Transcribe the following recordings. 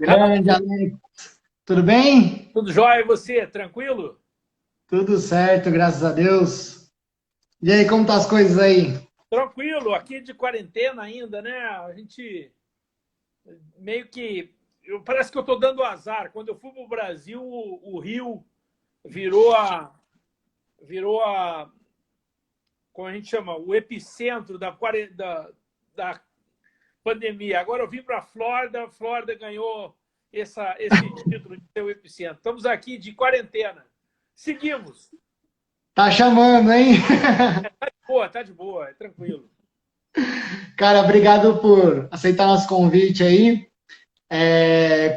Grande Alex, tudo bem? Tudo jóia, e você? Tranquilo? Tudo certo, graças a Deus. E aí, como tá as coisas aí? Tranquilo, aqui de quarentena ainda, né? A gente meio que. Parece que eu estou dando azar. Quando eu fui para o Brasil, o Rio virou a. Virou a. Como a gente chama? O epicentro da pandemia. Agora eu vim para a Flórida ganhou esse título de ser o epicentro. Estamos aqui de quarentena. Seguimos. Tá chamando, hein? Boa, tá de boa, é tranquilo. Cara, obrigado por aceitar nosso convite aí.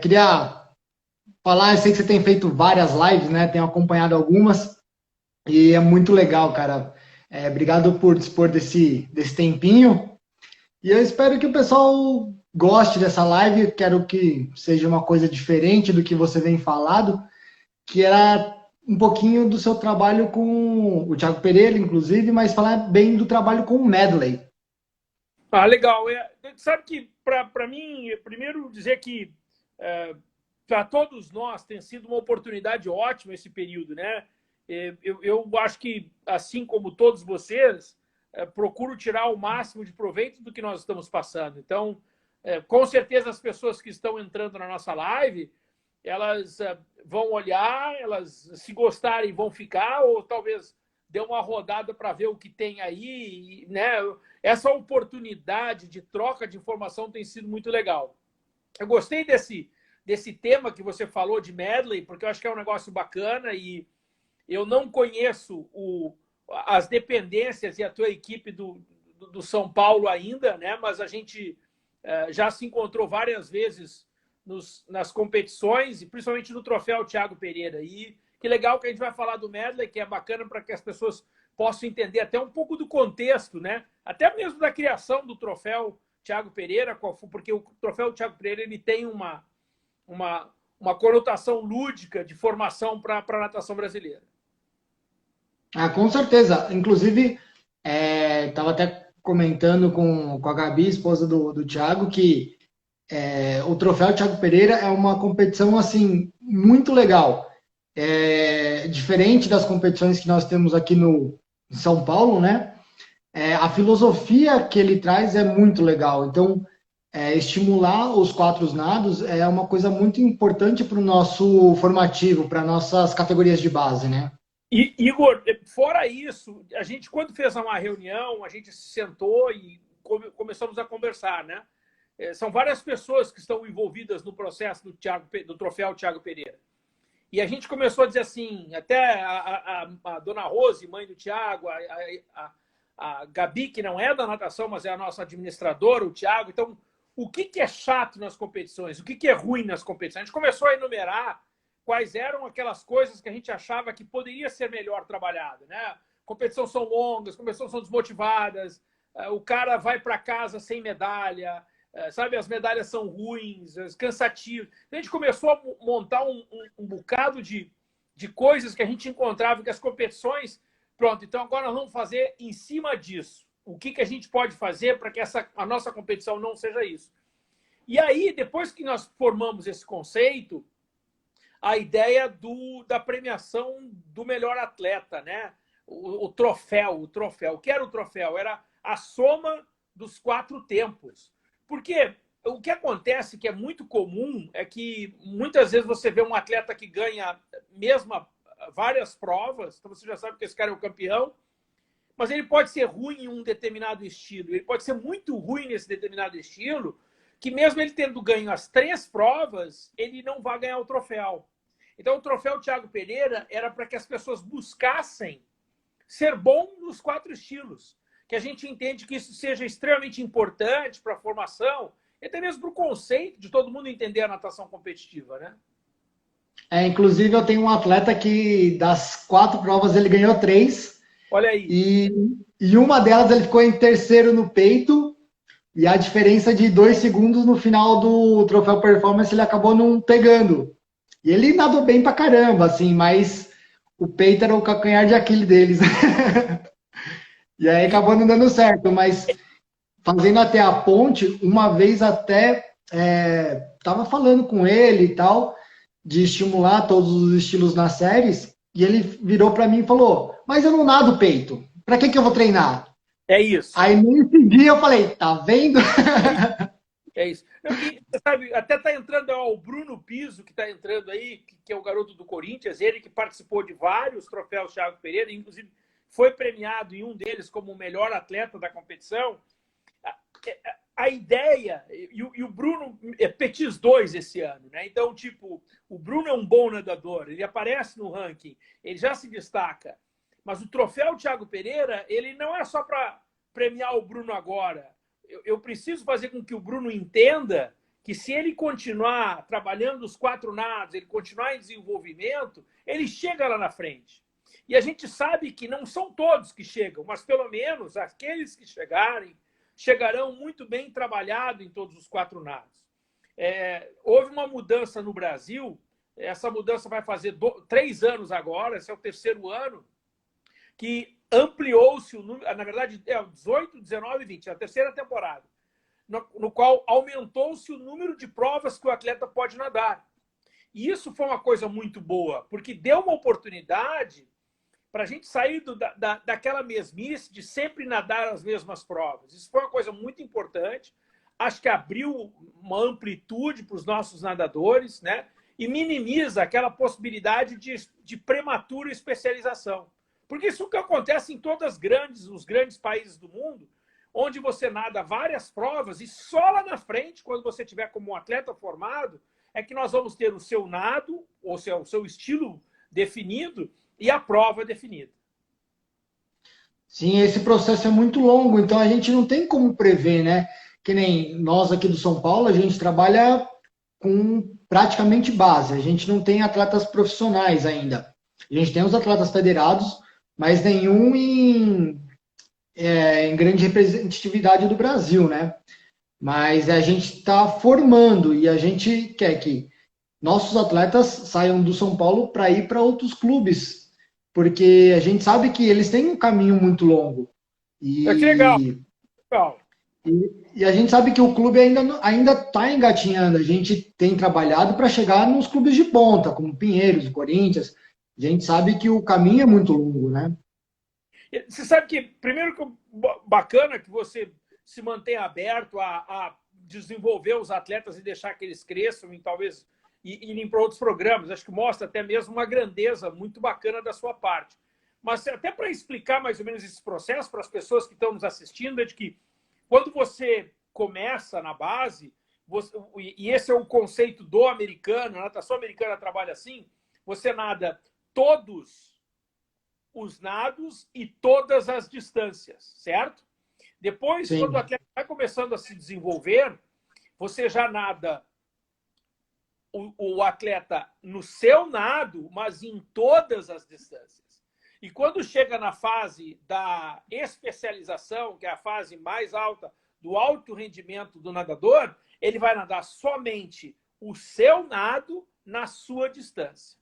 Queria falar, eu sei que você tem feito várias lives, né? Tenho acompanhado algumas e é muito legal, cara. Obrigado por dispor desse tempinho. E eu espero que o pessoal goste dessa live. Quero que seja uma coisa diferente do que você vem falado, que era um pouquinho do seu trabalho com o Thiago Pereira, inclusive, mas falar bem do trabalho com o Medley. Ah, legal. Sabe que, para mim, primeiro dizer que para todos nós tem sido uma oportunidade ótima esse período, né? Eu acho que, assim como todos vocês, procuro tirar o máximo de proveito do que nós estamos passando. Então, com certeza, as pessoas que estão entrando na nossa live, elas vão olhar, elas, se gostarem, vão ficar, ou talvez dê uma rodada para ver o que tem aí, né? Essa oportunidade de troca de informação tem sido muito legal. Eu gostei desse tema que você falou de medley, porque eu acho que é um negócio bacana e eu não conheço as dependências e a tua equipe do São Paulo ainda, né? Mas a gente já se encontrou várias vezes nas competições e principalmente no troféu Thiago Pereira. E que legal que a gente vai falar do medley, que é bacana para que as pessoas possam entender até um pouco do contexto, né? Até mesmo da criação do troféu Thiago Pereira, porque o troféu Thiago Pereira ele tem uma conotação lúdica de formação para a natação brasileira. Ah, com certeza. Inclusive, estava até comentando com a Gabi, esposa do Thiago, que o troféu Thiago Pereira é uma competição assim muito legal. Diferente das competições que nós temos aqui no em São Paulo, né? A filosofia que ele traz é muito legal. Então, estimular os quatro nados é uma coisa muito importante para o nosso formativo, para nossas categorias de base, né? E, Igor, fora isso, a gente, quando fez uma reunião, a gente se sentou e começamos a conversar, né? São várias pessoas que estão envolvidas no processo do troféu Thiago Pereira. E a gente começou a dizer assim, até a dona Rose, mãe do Thiago, a Gabi, que não é da natação, mas é a nossa administradora, o Thiago. Então, o que é chato nas competições? O que é ruim nas competições? A gente começou a enumerar quais eram aquelas coisas que a gente achava que poderia ser melhor trabalhado, né? Competições são longas, competições são desmotivadas, o cara vai para casa sem medalha, sabe? As medalhas são ruins, cansativas. A gente começou a montar um bocado de coisas que a gente encontrava que as competições. Pronto, então agora nós vamos fazer em cima disso. O que a gente pode fazer para que a nossa competição não seja isso? E aí, depois que nós formamos esse conceito, a ideia da premiação do melhor atleta, né? O troféu. O que era o troféu? Era a soma dos 4 tempos. Porque o que acontece, que é muito comum, é que muitas vezes você vê um atleta que ganha várias provas, então você já sabe que esse cara é o campeão, mas ele pode ser ruim em um determinado estilo, ele pode ser muito ruim nesse determinado estilo, que mesmo ele tendo ganho as 3 provas, ele não vai ganhar o troféu. Então, o troféu Thiago Pereira era para que as pessoas buscassem ser bom nos 4 estilos. Que a gente entende que isso seja extremamente importante para a formação e até mesmo para o conceito de todo mundo entender a natação competitiva, né? Inclusive, eu tenho um atleta que das 4 provas ele ganhou 3 Olha aí. e, e uma delas ele ficou em terceiro no peito e a diferença de 2 segundos no final do troféu performance ele acabou não pegando. E ele nadou bem pra caramba, assim, mas o peito era o calcanhar de Aquiles deles. E aí E, acabou não dando certo, mas fazendo até a ponte, uma vez até tava falando com ele e tal, de estimular todos os estilos nas séries, e ele virou para mim e falou: Mas eu não nado peito, para que eu vou treinar? É isso. Aí nesse dia eu falei: Tá vendo? É isso. É isso. E, sabe, até está entrando o Bruno Piso, que está entrando aí, que é o garoto do Corinthians, ele que participou de vários troféus Thiago Pereira, inclusive foi premiado em um deles como o melhor atleta da competição. A ideia, e o Bruno é Petis 2 esse ano, né? Então, tipo, o Bruno é um bom nadador, ele aparece no ranking, ele já se destaca. Mas o troféu Thiago Pereira, ele não é só para premiar o Bruno agora. Eu preciso fazer com que o Bruno entenda que se ele continuar trabalhando os 4 nados, ele continuar em desenvolvimento, ele chega lá na frente. E a gente sabe que não são todos que chegam, mas pelo menos aqueles que chegarão muito bem trabalhado em todos os 4 nados. Houve uma mudança no Brasil, essa mudança vai fazer 3 anos agora, esse é o 3º ano, que ampliou-se o número, na verdade, 18, 19 e 20, a 3ª temporada, no qual aumentou-se o número de provas que o atleta pode nadar. E isso foi uma coisa muito boa, porque deu uma oportunidade para a gente sair daquela mesmice de sempre nadar as mesmas provas. Isso foi uma coisa muito importante. Acho que abriu uma amplitude para os nossos nadadores, né? E minimiza aquela possibilidade de prematura especialização. Porque isso que acontece em todos os grandes países do mundo, onde você nada várias provas e só lá na frente, quando você tiver como um atleta formado, é que nós vamos ter o seu nado, ou seja, o seu estilo definido e a prova definida. Sim, esse processo é muito longo, então a gente não tem como prever, né? Que nem nós aqui do São Paulo, a gente trabalha com praticamente base, a gente não tem atletas profissionais ainda. A gente tem os atletas federados, mas nenhum em grande representatividade do Brasil, né? Mas a gente está formando e a gente quer que nossos atletas saiam do São Paulo para ir para outros clubes, porque a gente sabe que eles têm um caminho muito longo. Que legal. Legal. E a gente sabe que o clube ainda está engatinhando. A gente tem trabalhado para chegar nos clubes de ponta, como Pinheiros, Corinthians. A gente sabe que o caminho é muito longo, né? Você sabe que, primeiro, que bacana que você se mantém aberto a desenvolver os atletas e deixar que eles cresçam e talvez irem para outros programas. Acho que mostra até mesmo uma grandeza muito bacana da sua parte. Mas até para explicar mais ou menos esse processo para as pessoas que estão nos assistindo, é de que quando você começa na base, e esse é o conceito do americano, a natação americana trabalha assim, você nada todos os nados e todas as distâncias, certo? Depois, Sim. quando o atleta vai começando a se desenvolver, você já nada o atleta no seu nado, mas em todas as distâncias. E quando chega na fase da especialização, que é a fase mais alta do alto rendimento do nadador, ele vai nadar somente o seu nado na sua distância.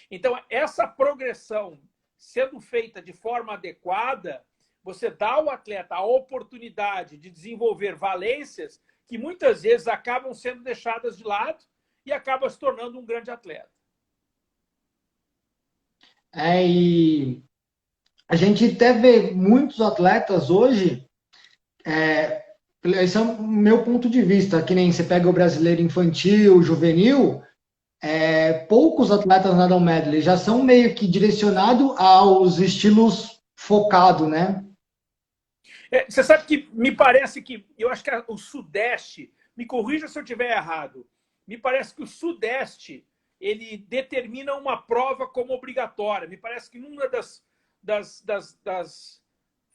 Então, essa progressão sendo feita de forma adequada, você dá ao atleta a oportunidade de desenvolver valências que muitas vezes acabam sendo deixadas de lado e acaba se tornando um grande atleta. E a gente até vê muitos atletas hoje, esse é o meu ponto de vista, que nem você pega o brasileiro infantil, juvenil, poucos atletas nadam medley, já são meio que direcionados aos estilos focado, né? Você sabe que me parece que, eu acho que o Sudeste, me corrija se eu estiver errado, me parece que o Sudeste, ele determina uma prova como obrigatória. Me parece que numa das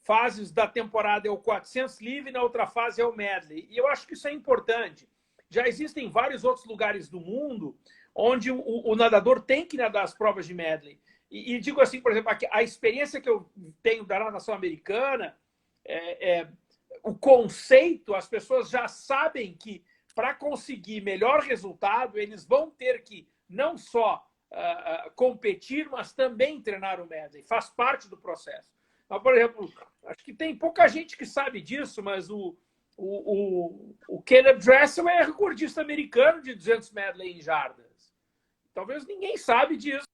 fases da temporada é o 400 livre, na outra fase é o medley. E eu acho que isso é importante. Já existem vários outros lugares do mundo onde o nadador tem que nadar as provas de medley. E digo assim, por exemplo, a experiência que eu tenho da natação americana, o conceito, as pessoas já sabem que para conseguir melhor resultado, eles vão ter que não só competir, mas também treinar o medley. Faz parte do processo. Mas, por exemplo, acho que tem pouca gente que sabe disso, mas O Caleb Dressel é recordista americano de 200 medley em jardas. Talvez ninguém sabe disso.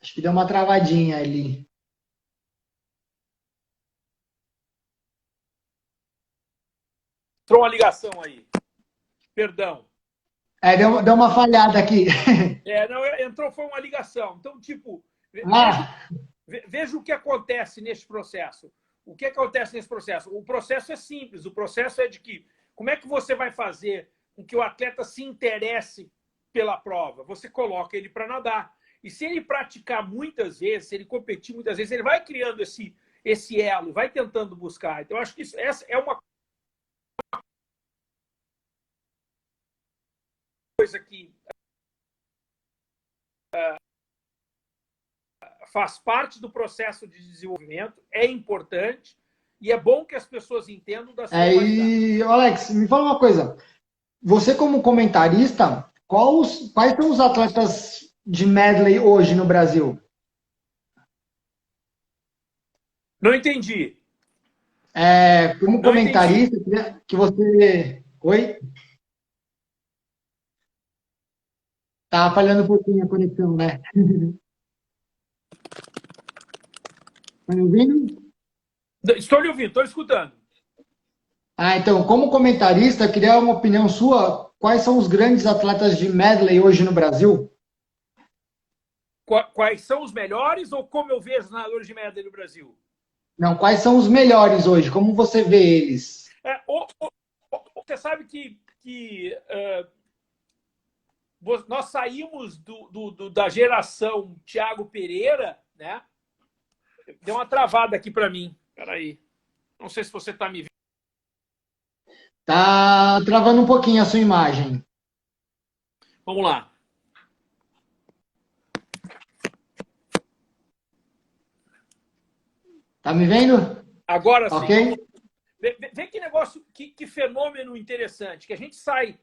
Acho que deu uma travadinha ali. Entrou uma ligação aí. Perdão. Deu uma falhada aqui. Não, entrou, foi uma ligação. Então, tipo, Ah, veja o que acontece neste processo. O que acontece nesse processo? O processo é simples. O processo é de que como é que você vai fazer com que o atleta se interesse pela prova? Você coloca ele para nadar. E se ele praticar muitas vezes, se ele competir muitas vezes, ele vai criando esse elo, vai tentando buscar. Então, eu acho que essa é uma coisa que faz parte do processo de desenvolvimento, é importante e é bom que as pessoas entendam da sua qualidade. E, Alex, me fala uma coisa. Você, como comentarista, quais são os atletas de medley hoje no Brasil? Não entendi. Como Não entendi. comentarista, que você... Oi? Tá falhando um pouquinho a conexão, né? Tá me ouvindo? Estou lhe ouvindo, estou lhe escutando. Então, como comentarista, eu queria uma opinião sua. Quais são os grandes atletas de medley hoje no Brasil? Quais são os melhores ou como eu vejo os nadadores de medley no Brasil? Não, quais são os melhores hoje? Como você vê eles? Você sabe que nós saímos da geração Thiago Pereira, né? Deu uma travada aqui para mim. Espera aí. Não sei se você está me vendo. Tá travando um pouquinho a sua imagem. Vamos lá. Tá me vendo? Agora sim. Ok? Vê que negócio, que fenômeno interessante. Que a gente sai.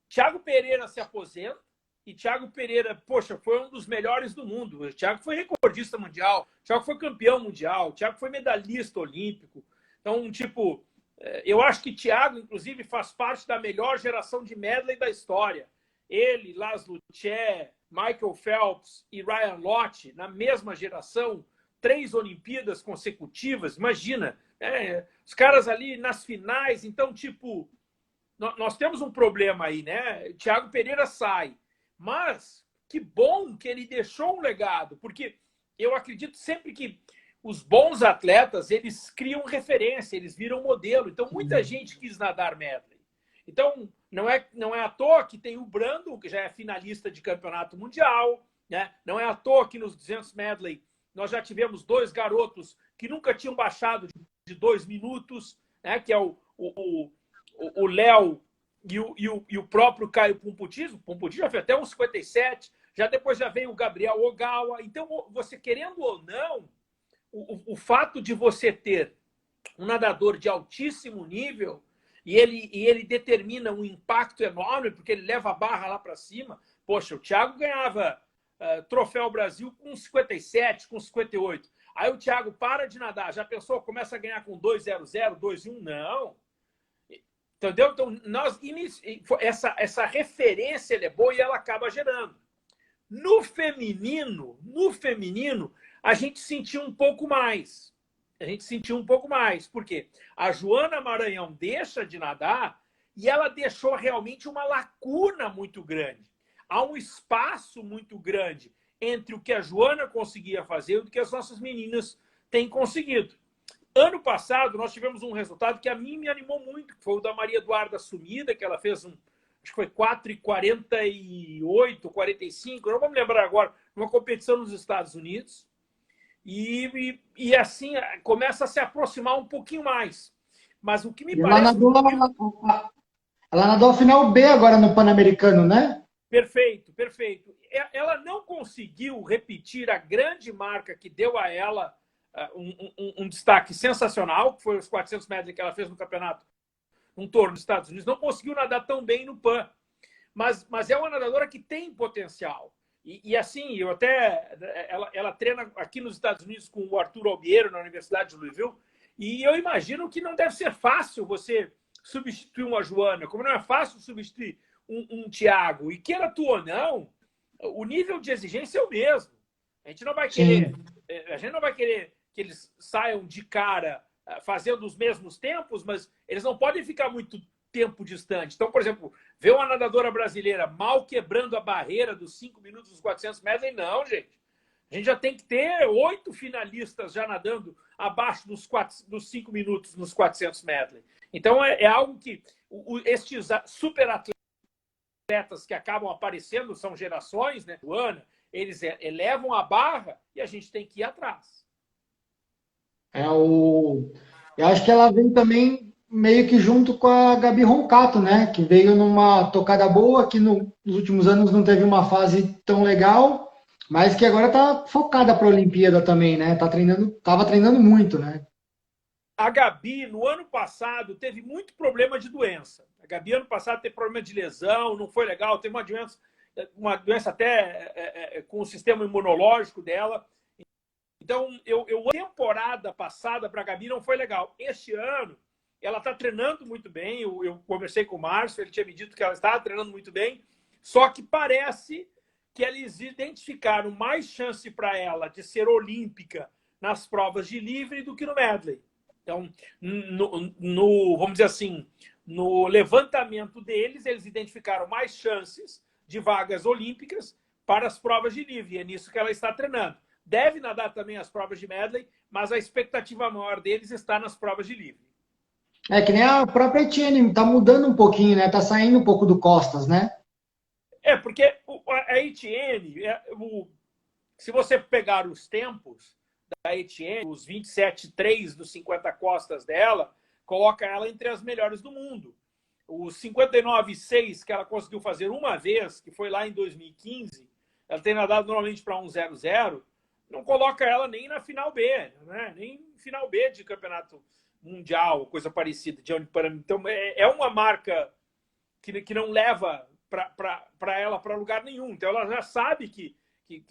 Thiago Pereira se aposenta. E Thiago Pereira, poxa, foi um dos melhores do mundo. O Thiago foi recordista mundial. O Thiago foi campeão mundial. O Thiago foi medalhista olímpico. Então, tipo, eu acho que Thiago, inclusive, faz parte da melhor geração de medley da história. Ele, Laszlo Tché, Michael Phelps e Ryan Lochte, na mesma geração, 3 Olimpíadas consecutivas. Imagina, os caras ali nas finais. Então, tipo, nós temos um problema aí, né? Thiago Pereira sai. Mas que bom que ele deixou um legado, porque eu acredito sempre que os bons atletas, eles criam referência, eles viram modelo. Então, muita gente quis nadar medley. Então, não é à toa que tem o Brandon, que já é finalista de campeonato mundial, né? Não é à toa que nos 200 medley nós já tivemos 2 garotos que nunca tinham baixado de 2 minutos, né? Que é o Léo e o próprio Caio Pumputis. O Pumputis já fez até uns 57, depois já veio o Gabriel Ogawa. Então, você querendo ou não, o fato de você ter um nadador de altíssimo nível e ele determina um impacto enorme, porque ele leva a barra lá para cima. Poxa, o Thiago ganhava Troféu Brasil com 57, com 58. Aí o Thiago para de nadar. Já pensou? Começa a ganhar com 2,00, 2,1? Não. Entendeu? Então, essa referência é boa e ela acaba gerando. No feminino, a gente sentiu um pouco mais. Por quê? A Joana Maranhão deixa de nadar e ela deixou realmente uma lacuna muito grande. Há um espaço muito grande entre o que a Joana conseguia fazer e o que as nossas meninas têm conseguido. Ano passado, nós tivemos um resultado que a mim me animou muito, que foi o da Maria Eduarda Sumida, que ela fez acho que foi 4,48, 45, não vou me lembrar agora, numa competição nos Estados Unidos. E assim, começa a se aproximar um pouquinho mais. Mas o que me parece... Ela nadou a final B agora no Pan-Americano, né? Perfeito, perfeito. Ela não conseguiu repetir a grande marca que deu a ela um destaque sensacional, que foi os 400 metros que ela fez no campeonato, um torno dos Estados Unidos. Não conseguiu nadar tão bem no PAN, mas é uma nadadora que tem potencial. E assim, eu até ela treina aqui nos Estados Unidos com o Arthur Albiero, na Universidade de Louisville, e eu imagino que não deve ser fácil você substituir uma Joana, como não é fácil substituir um Thiago. E queira tu ou não, o nível de exigência é o mesmo. A gente não vai querer, que eles saiam de cara fazendo os mesmos tempos, mas eles não podem ficar muito tempo distante. Então, por exemplo, ver uma nadadora brasileira mal quebrando a barreira dos 5 minutos dos 400 metros, não, gente. A gente já tem que ter 8 finalistas já nadando abaixo dos 5 minutos nos 400 metros. Então, é algo que estes super atletas que acabam aparecendo, são gerações, né, Joana, eles elevam a barra e a gente tem que ir atrás. Eu acho que ela vem também meio que junto com a Gabi Roncato, né? Que veio numa tocada boa, que nos últimos anos não teve uma fase tão legal, mas que agora tá focada para a Olimpíada também, né? Tava treinando muito, né? A Gabi, no ano passado, teve muito problema de doença. A Gabi, ano passado, teve problema de lesão, não foi legal, teve uma doença até com o sistema imunológico dela. Então, a temporada passada para a Gabi não foi legal. Este ano, ela está treinando muito bem. Eu conversei com o Márcio, ele tinha me dito que ela estava treinando muito bem, só que parece que eles identificaram mais chance para ela de ser olímpica nas provas de livre do que no medley. Então, vamos dizer assim, no levantamento deles, eles identificaram mais chances de vagas olímpicas para as provas de livre. E é nisso que ela está treinando. Deve nadar também as provas de medley, mas a expectativa maior deles está nas provas de livre. É que nem a própria Etienne, tá mudando um pouquinho, né? Tá saindo um pouco do Costas, né? Porque a Etienne, se você pegar os tempos da Etienne, os 27,3 dos 50 costas dela, coloca ela entre as melhores do mundo. Os 59,6 que ela conseguiu fazer uma vez, que foi lá em 2015, ela tem nadado normalmente para 1,00, não coloca ela nem na final B, né? Nem final B de campeonato mundial, coisa parecida. Então, é uma marca que não leva para ela para lugar nenhum. Então, ela já sabe que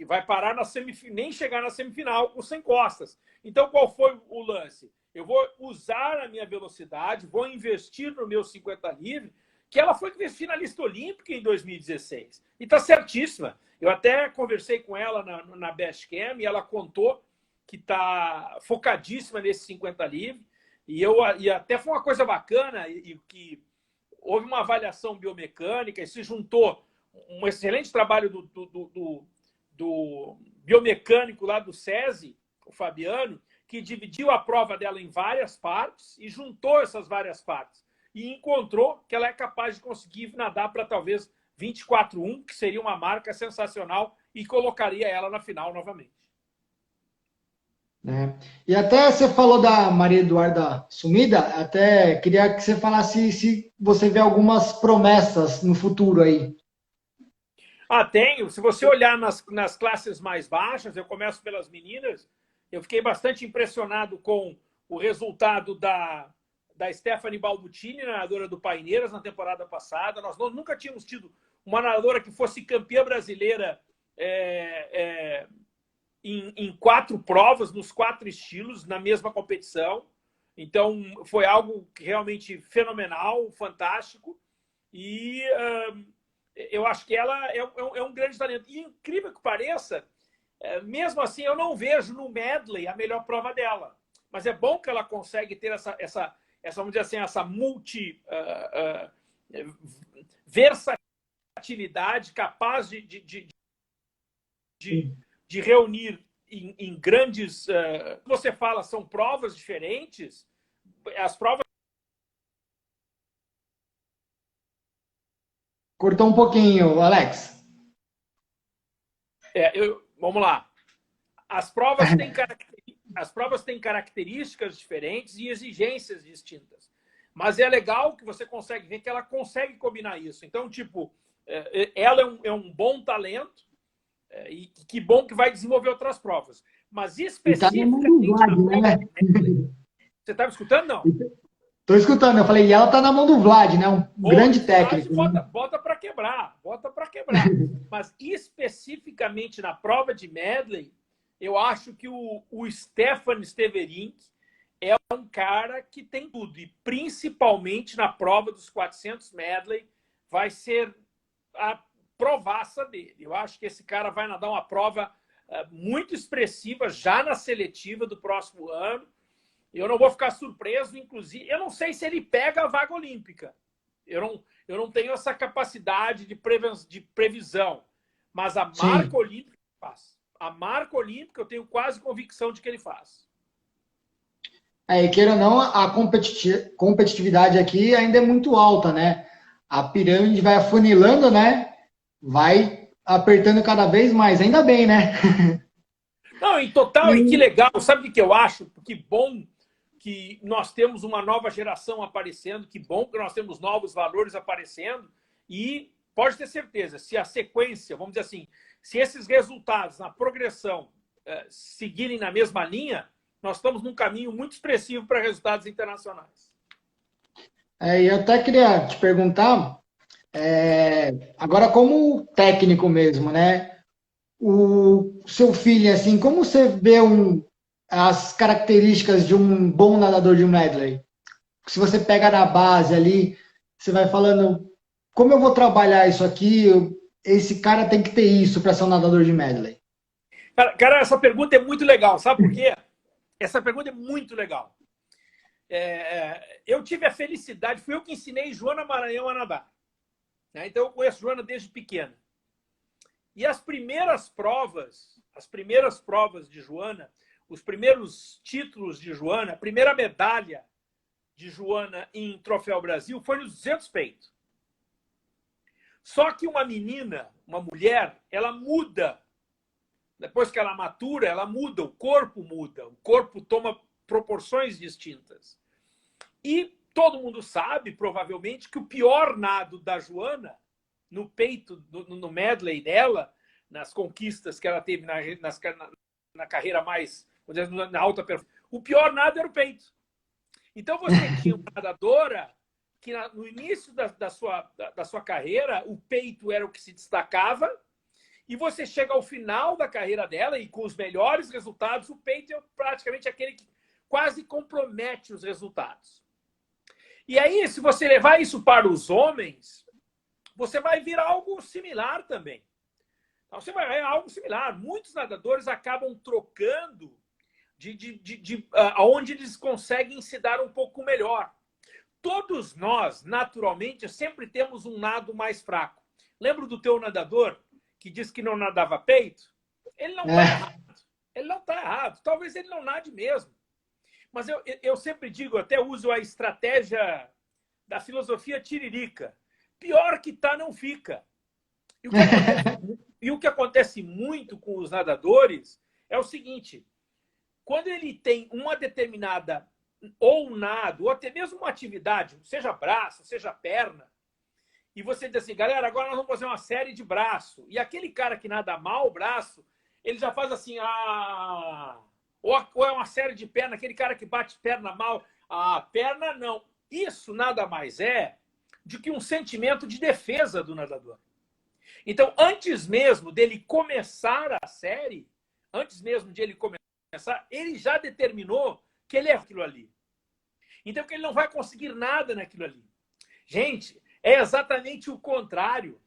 vai parar na semifinal, nem chegar na semifinal com 100 costas. Então, qual foi o lance? Eu vou usar a minha velocidade, vou investir no meu 50 livre, que ela foi finalista olímpica em 2016. E está certíssima. Eu até conversei com ela na Best Cam e ela contou que está focadíssima nesse 50 livre. E até foi uma coisa bacana e que houve uma avaliação biomecânica e se juntou um excelente trabalho do biomecânico lá do SESI, o Fabiano, que dividiu a prova dela em várias partes e juntou essas várias partes. E encontrou que ela é capaz de conseguir nadar para talvez 24,1, que seria uma marca sensacional e colocaria ela na final novamente. E até você falou da Maria Eduarda sumida, até queria que você falasse se você vê algumas promessas no futuro aí. Tenho. Se você olhar nas classes mais baixas, eu começo pelas meninas, eu fiquei bastante impressionado com o resultado da Stephanie Balducini, nadadora do Paineiras, na temporada passada. Nós nunca tínhamos tido uma nadadora que fosse campeã brasileira em 4 provas, nos 4 estilos, na mesma competição. Então, foi algo realmente fenomenal, fantástico. E eu acho que ela é um grande talento. E, incrível que pareça, mesmo assim, eu não vejo no medley a melhor prova dela. Mas é bom que ela consegue ter essa vamos dizer assim, essa versatilidade capaz de reunir em grandes... Você fala, são provas diferentes, as provas... Cortou um pouquinho, Alex. Vamos lá. As provas têm características diferentes e exigências distintas. Mas é legal que você consegue ver que ela consegue combinar isso. Então, tipo, ela é um bom talento e que bom que vai desenvolver outras provas. Mas especificamente... Tá, né? Você estava escutando, não? Tô escutando, eu falei, e ela tá na mão do Vlad, né? Um grande técnico. Bota para quebrar, bota para quebrar. Mas especificamente na prova de medley, eu acho que o Stefan Steverink é um cara que tem tudo. E principalmente na prova dos 400 medley, vai ser a provaça dele. Eu acho que esse cara vai nadar uma prova muito expressiva já na seletiva do próximo ano. Eu não vou ficar surpreso, inclusive. Eu não sei se ele pega a vaga olímpica. Eu não tenho essa capacidade de previsão. Mas a marca olímpica faz. A marca olímpica eu tenho quase convicção de que ele faz. E queira ou não, a competitividade aqui ainda é muito alta, né? A pirâmide vai afunilando, né? Vai apertando cada vez mais. Ainda bem, né? Não, em total, e que legal. Sabe o que eu acho? Que bom que nós temos uma nova geração aparecendo, que bom que nós temos novos valores aparecendo, e pode ter certeza, se a sequência, vamos dizer assim, se esses resultados na progressão seguirem na mesma linha, nós estamos num caminho muito expressivo para resultados internacionais. E eu até queria te perguntar, agora como técnico mesmo, né? O seu filho, assim, como você vê as características de um bom nadador de medley? Se você pega na base ali, você vai falando, como eu vou trabalhar isso aqui? Esse cara tem que ter isso para ser um nadador de medley. Cara, essa pergunta é muito legal. Sabe por quê? Essa pergunta é muito legal. Eu tive a felicidade, fui eu que ensinei Joana Maranhão a nadar. Então eu conheço Joana desde pequena. E as primeiras provas de Joana, os primeiros títulos de Joana, a primeira medalha de Joana em Troféu Brasil foi nos 200 peito. Só que uma menina, uma mulher, ela muda. Depois que ela matura, ela muda, o corpo toma proporções distintas. E todo mundo sabe, provavelmente, que o pior nado da Joana, no peito, no medley dela, nas conquistas que ela teve na carreira mais, vamos dizer, na alta performance, o pior nado era o peito. Então você tinha uma nadadora que no início da sua carreira, o peito era o que se destacava, e você chega ao final da carreira dela e com os melhores resultados, o peito é praticamente aquele que quase compromete os resultados. E aí, se você levar isso para os homens, você vai vir algo similar também. Então, você vai ver algo similar. Muitos nadadores acabam trocando onde eles conseguem se dar um pouco melhor. Todos nós, naturalmente, sempre temos um nado mais fraco. Lembra do teu nadador que disse que não nadava peito? Ele não está errado. Ele não está errado. Talvez ele não nade mesmo. Mas eu sempre digo, eu até uso a estratégia da filosofia tiririca. Pior que tá, não fica. E o que acontece muito com os nadadores é o seguinte: quando ele tem uma determinada ou um nado, ou até mesmo uma atividade, seja braço, seja perna, e você diz assim, galera, agora nós vamos fazer uma série de braço. E aquele cara que nada mal o braço, ele já faz assim, ou é uma série de perna, aquele cara que bate perna mal, perna não. Isso nada mais é do que um sentimento de defesa do nadador. Então, antes mesmo dele começar a série, antes mesmo de ele começar, ele já determinou que ele é aquilo ali. Então, que ele não vai conseguir nada naquilo ali. Gente, é exatamente o contrário.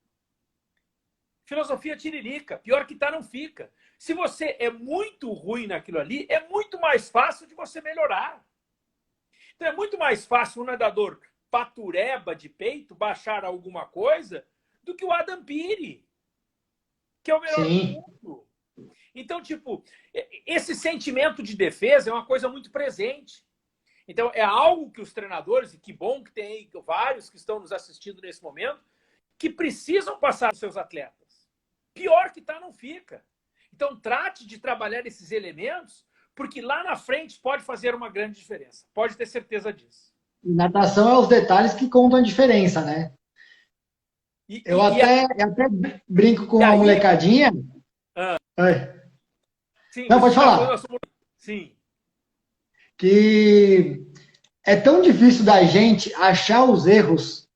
Filosofia tiririca. Pior que tá, não fica. Se você é muito ruim naquilo ali, é muito mais fácil de você melhorar. Então, é muito mais fácil um nadador patureba de peito baixar alguma coisa do que o Adam Peary, que é o melhor do mundo. Então, tipo, esse sentimento de defesa é uma coisa muito presente. Então, é algo que os treinadores, e que bom que tem vários que estão nos assistindo nesse momento, que precisam passar aos seus atletas. Pior que tá, não fica. Então, trate de trabalhar esses elementos, porque lá na frente pode fazer uma grande diferença. Pode ter certeza disso. Natação é os detalhes que contam a diferença, né? Eu até brinco com a molecadinha. Sim, não, pode falar. Sim. Que é tão difícil da gente achar os erros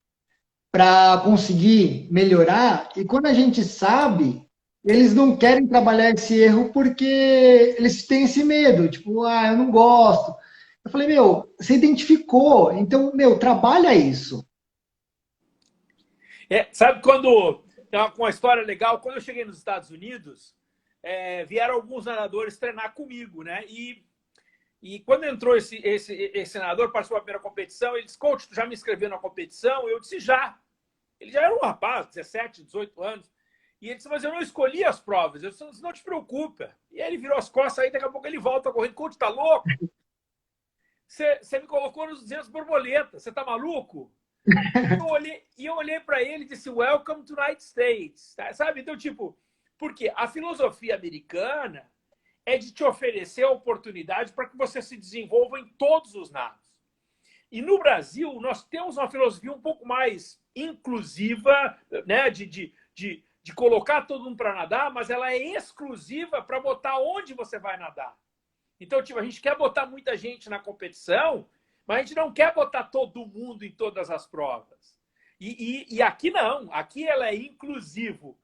para conseguir melhorar, e quando a gente sabe, eles não querem trabalhar esse erro porque eles têm esse medo, tipo, ah, eu não gosto. Eu falei, meu, você identificou, então, meu, trabalha isso. Sabe quando... Tem uma história legal. Quando eu cheguei nos Estados Unidos, vieram alguns nadadores treinar comigo, né? E quando entrou esse nadador, participou da primeira competição, ele disse, coach, tu já me inscreveu na competição? Eu disse, já. Ele já era um rapaz, 17, 18 anos. E ele disse, mas eu não escolhi as provas. Eu disse, não te preocupa. E aí ele virou as costas, aí daqui a pouco ele volta correndo. Coach, tá louco? Você me colocou nos 200 borboletas. Você tá maluco? Eu olhei para ele e disse, welcome to United States. Sabe? Então, tipo, porque a filosofia americana é de te oferecer a oportunidade para que você se desenvolva em todos os nados. E no Brasil, nós temos uma filosofia um pouco mais inclusiva, né, de colocar todo mundo para nadar, mas ela é exclusiva para botar onde você vai nadar. Então, tipo, a gente quer botar muita gente na competição, mas a gente não quer botar todo mundo em todas as provas. E aqui não, aqui ela é inclusivo,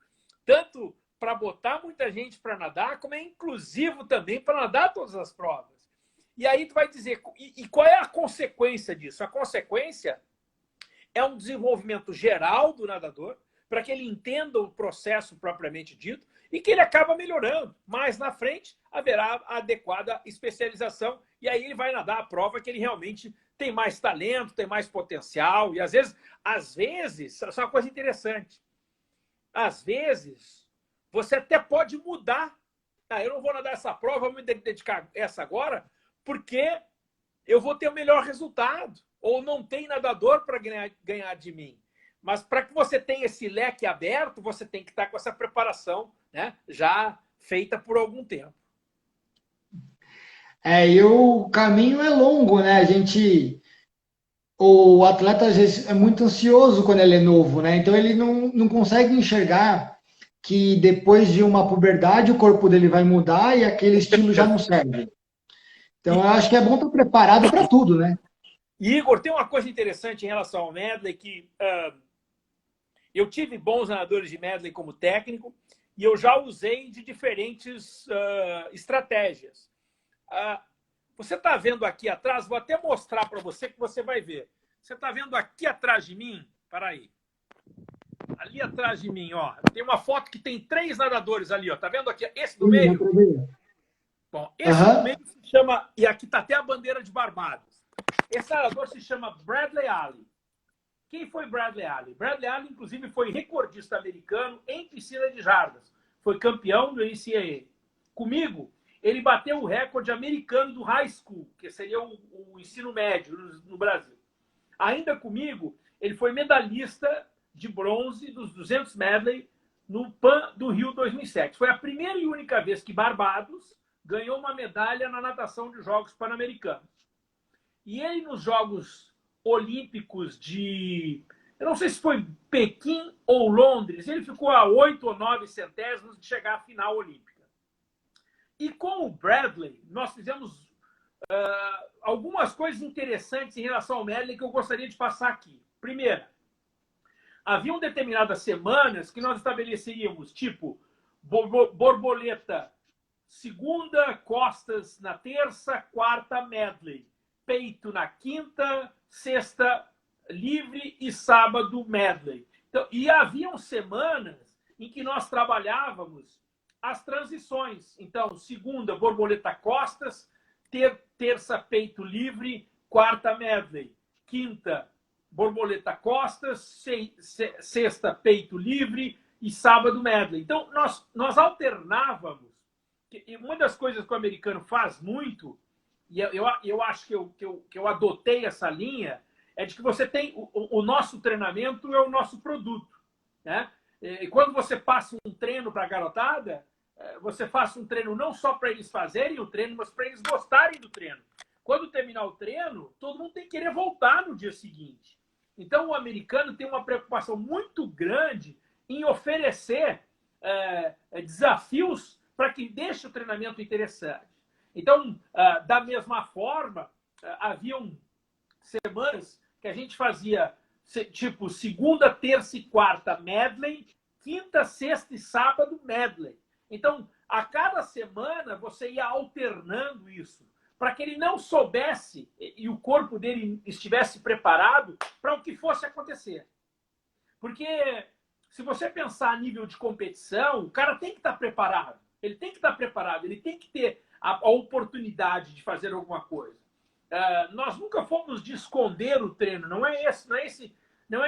tanto para botar muita gente para nadar, como é inclusivo também para nadar todas as provas. E aí tu vai dizer, e qual é a consequência disso? A consequência é um desenvolvimento geral do nadador, para que ele entenda o processo propriamente dito e que ele acaba melhorando. Mais na frente haverá a adequada especialização e aí ele vai nadar a prova que ele realmente tem mais talento, tem mais potencial. E às vezes, isso é uma coisa interessante, às vezes você até pode mudar. Ah, eu não vou nadar essa prova, vou me dedicar a essa agora, porque eu vou ter o melhor resultado. Ou não tem nadador para ganhar de mim. Mas para que você tenha esse leque aberto, você tem que estar com essa preparação, né, já feita por algum tempo. E o caminho é longo, né? O atleta às vezes é muito ansioso quando ele é novo, né? Então ele não consegue enxergar que depois de uma puberdade o corpo dele vai mudar e aquele estilo já não serve. Então eu acho que é bom estar preparado para tudo, né? Igor, tem uma coisa interessante em relação ao medley que eu tive bons nadadores de medley como técnico e eu já usei de diferentes estratégias. Você está vendo aqui atrás, vou até mostrar para você que você vai ver. Você está vendo aqui atrás de mim? Para aí. Ali atrás de mim, ó, tem uma foto que tem 3 nadadores ali, ó. Tá vendo aqui? Esse do meio? Bom, esse do meio se chama, e aqui está até a bandeira de Barbados. Esse nadador se chama Bradley Alley. Quem foi Bradley Alley? Bradley Alley, inclusive, foi recordista americano em piscina de jardas. Foi campeão do NCAA. Comigo, ele bateu o recorde americano do high school, que seria o ensino médio no Brasil. Ainda comigo, ele foi medalhista de bronze dos 200 medley no PAN do Rio 2007. Foi a primeira e única vez que Barbados ganhou uma medalha na natação de Jogos Pan-Americanos. E ele, nos Jogos Olímpicos de... eu não sei se foi Pequim ou Londres, ele ficou a 8 ou 9 centésimos de chegar à final olímpica. E com o Bradley, nós fizemos algumas coisas interessantes em relação ao medley que eu gostaria de passar aqui. Primeiro, haviam determinadas semanas que nós estabeleceríamos, tipo, borboleta segunda, costas na terça, quarta, medley. Peito na quinta, sexta, livre e sábado, medley. Então, e haviam semanas em que nós trabalhávamos as transições. Então, segunda, borboleta costas, terça, peito livre, quarta, medley. Quinta, borboleta costas, sexta, peito livre e sábado, medley. Então, nós alternávamos. E uma das coisas que o americano faz muito, e eu acho que eu adotei essa linha, é de que você tem o nosso treinamento é o nosso produto, né? E quando você passa um treino para a garotada, você faz um treino não só para eles fazerem o treino, mas para eles gostarem do treino. Quando terminar o treino, todo mundo tem que querer voltar no dia seguinte. Então, o americano tem uma preocupação muito grande em oferecer desafios para que deixe o treinamento interessante. Então, da mesma forma, haviam semanas que a gente fazia, tipo, segunda, terça e quarta, medley, quinta, sexta e sábado, medley. Então, a cada semana, você ia alternando isso, para que ele não soubesse e o corpo dele estivesse preparado para o que fosse acontecer. Porque, se você pensar a nível de competição, o cara tem que estar preparado. Ele tem que estar preparado, ele tem que ter a oportunidade de fazer alguma coisa. Nós nunca fomos de esconder o treino, não é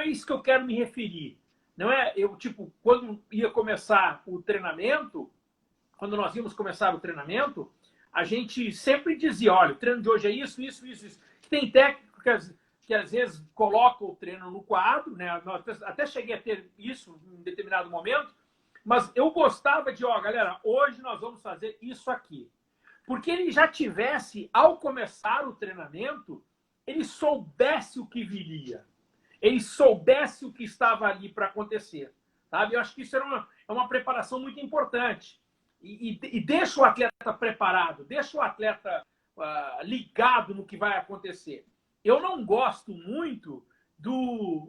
isso que eu quero me referir. Não é eu, tipo, quando ia começar o treinamento, quando nós íamos começar o treinamento, a gente sempre dizia, olha, o treino de hoje é isso, isso, isso, isso. Tem técnicas que às vezes colocam o treino no quadro, né? Até cheguei a ter isso em determinado momento, mas eu gostava de, galera, hoje nós vamos fazer isso aqui. Porque ele já tivesse, ao começar o treinamento, ele soubesse o que viria. Ele soubesse o que estava ali para acontecer. Sabe? Eu acho que isso é uma preparação muito importante. E deixa o atleta preparado, deixa o atleta ligado no que vai acontecer. Eu não gosto muito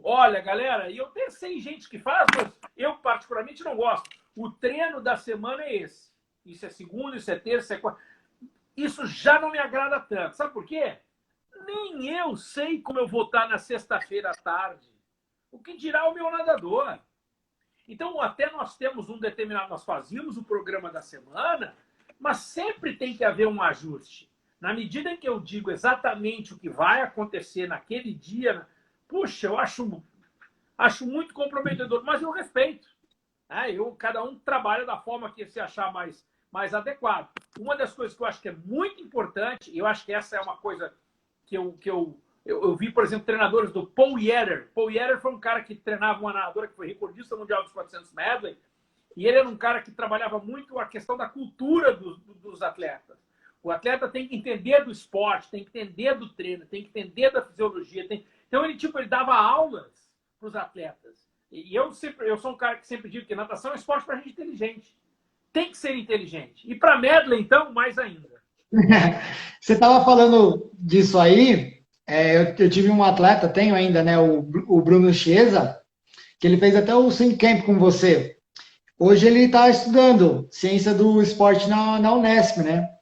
olha, galera, e eu até sei gente que faz, mas eu particularmente não gosto. O treino da semana é esse. Isso é segunda, isso é terça, isso é quarta. Isso já não me agrada tanto. Sabe por quê? Nem eu sei como eu vou estar na sexta-feira à tarde. O que dirá o meu nadador? Então, até nós temos nós fazíamos o programa da semana, mas sempre tem que haver um ajuste. Na medida em que eu digo exatamente o que vai acontecer naquele dia, puxa, eu acho muito comprometedor, mas eu respeito. Cada um trabalha da forma que se achar mais adequado. Uma das coisas que eu acho que é muito importante, e eu acho que essa é uma coisa que eu vi, por exemplo, treinadores do Paul Yetter. Paul Yetter foi um cara que treinava uma nadadora que foi recordista mundial dos 400 medley, e ele era um cara que trabalhava muito a questão da cultura dos atletas. O atleta tem que entender do esporte, tem que entender do treino, tem que entender da fisiologia. Então, ele dava aulas para os atletas. E eu sou um cara que sempre digo que natação é um esporte para gente inteligente. Tem que ser inteligente. E para medley, então, mais ainda. Você estava falando disso aí. Eu tive um atleta, tenho ainda, né, o Bruno Chiesa, que ele fez até o swim camp com você. Hoje ele está estudando ciência do esporte na Unesp, né?